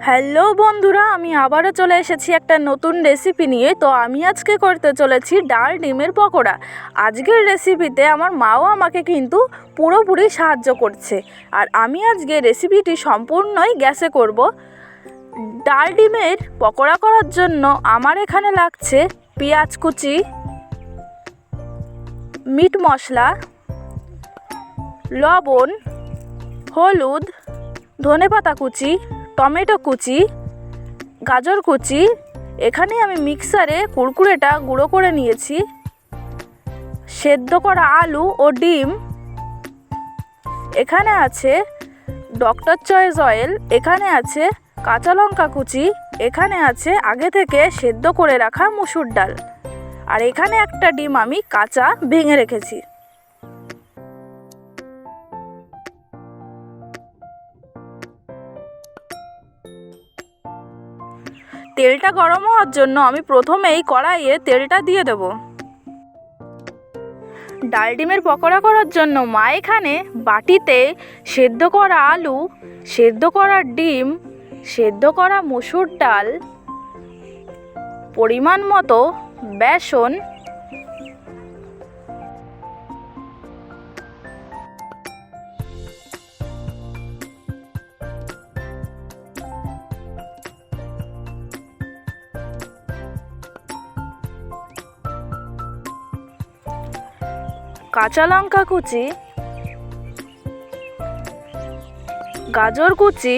Hello বন্ধুরা, আমি আবারও চলে এসেছি একটা নতুন রেসিপি নিয়ে। তো আমি আজকে করতে চলেছি ডাল ডিমের পকোড়া। আজকের রেসিপিতে আমার মাও আমাকে কিন্তু পুরোপুরি সাহায্য করছে। আর আমি আজকে রেসিপিটি সম্পূর্ণই গ্যাসে করব। ডাল ডিমের পকোড়া করার জন্য আমার এখানে লাগছে পেঁয়াজ কুচি, মিট মশলা, লবণ, হলুদ, ধনেপাতা কুচি, টমেটো কুচি, গাজর কুচি। এখানে আমি মিক্সারে কুরকুরেটা গুঁড়ো করে নিয়েছি, সেদ্ধ করা আলু ও ডিম। এখানে আছে ডক্টর চয়েস অয়েল, এখানে আছে কাঁচা লঙ্কা কুচি, এখানে আছে আগে থেকে সেদ্ধ করে রাখা মুসুর ডাল, আর এখানে একটা ডিম আমি কাঁচা ভেঙে রেখেছি। তেলটা গরম হওয়ার জন্য আমি প্রথমেই কড়াইয়ে তেলটা দিয়ে দেব। ডাল ডিমের পকোড়া করার জন্য মা এখানে বাটিতে সেদ্ধ করা আলু, সেদ্ধ করা ডিম, সেদ্ধ করা মসুর ডাল, পরিমাণ মতো বেসন, কাঁচা লঙ্কা কুচি, গাজর কুচি,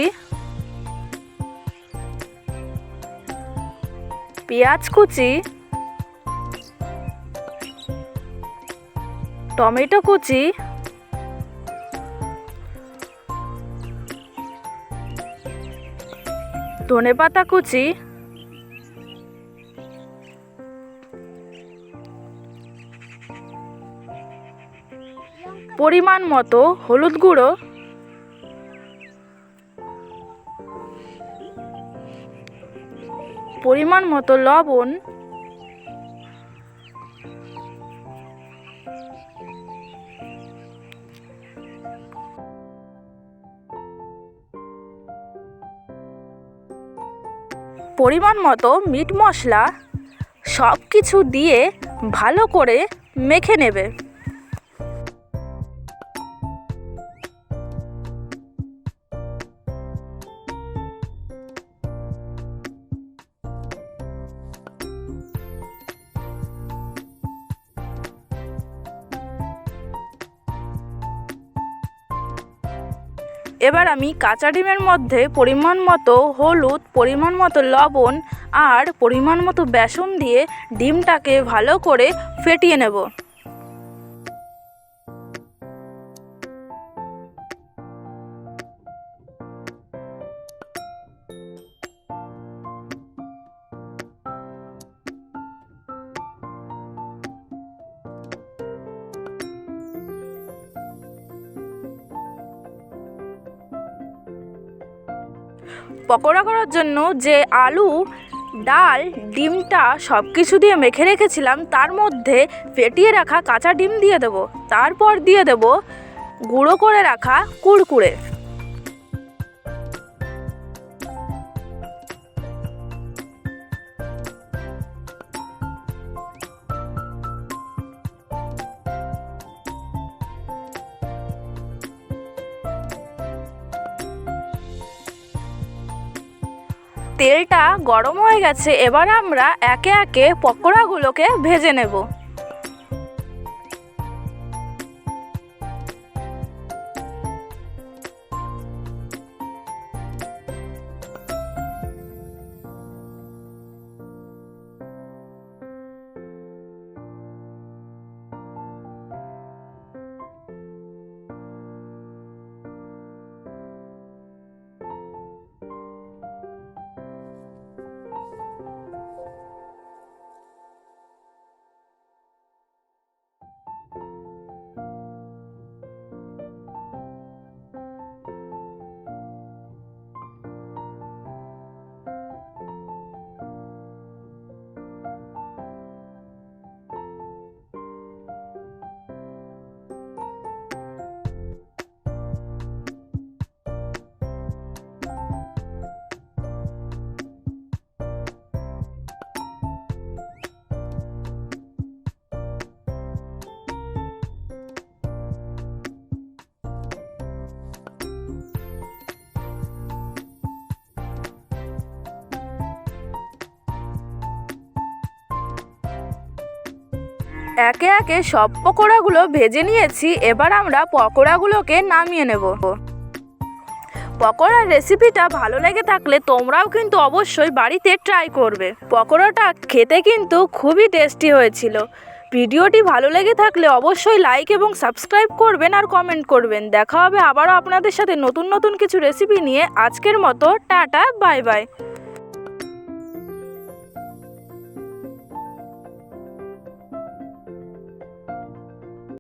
পেঁয়াজ কুচি, টমেটো কুচি, ধনেপাতা কুচি, পরিমাণ মতো হলুদ গুঁড়ো, পরিমাণ মতো লবণ, পরিমাণ মতো মিট মশলা, সব কিছু দিয়ে ভালো করে মেখে নেবে। এবার আমি কাঁচা ডিমের মধ্যে পরিমাণ মতো হলুদ, পরিমাণ মতো লবণ আর পরিমাণ মতো বেসন দিয়ে ডিমটাকে ভালো করে ফেটিয়ে নেব। পকোড়া করার জন্য যে আলু, ডাল, ডিমটা সব কিছু দিয়ে মেখে রেখেছিলাম, তার মধ্যে ফেটিয়ে রাখা কাঁচা ডিম দিয়ে দেব। তারপর দিয়ে দেব গুঁড়ো করে রাখা কুরকুরে। তেলটা গরম হয়ে গেছে, এবার আমরা একে একে পকোড়াগুলোকে ভেজে নেব। একে একে সব পকোড়াগুলো ভেজে নিয়েছি। এবার আমরা পকোড়াগুলোকে নামিয়ে নেব। পকোড়ার রেসিপিটা ভালো লেগে থাকলে তোমরাও কিন্তু অবশ্যই বাড়িতে ট্রাই করবে। পকোড়াটা খেতে কিন্তু খুবই টেস্টি হয়েছিল। ভিডিওটি ভালো লেগে থাকলে অবশ্যই লাইক এবং সাবস্ক্রাইব করবেন আর কমেন্ট করবেন। দেখা হবে আবারও আপনাদের সাথে নতুন নতুন কিছু রেসিপি নিয়ে। আজকের মতো টাটা, বাই বাই।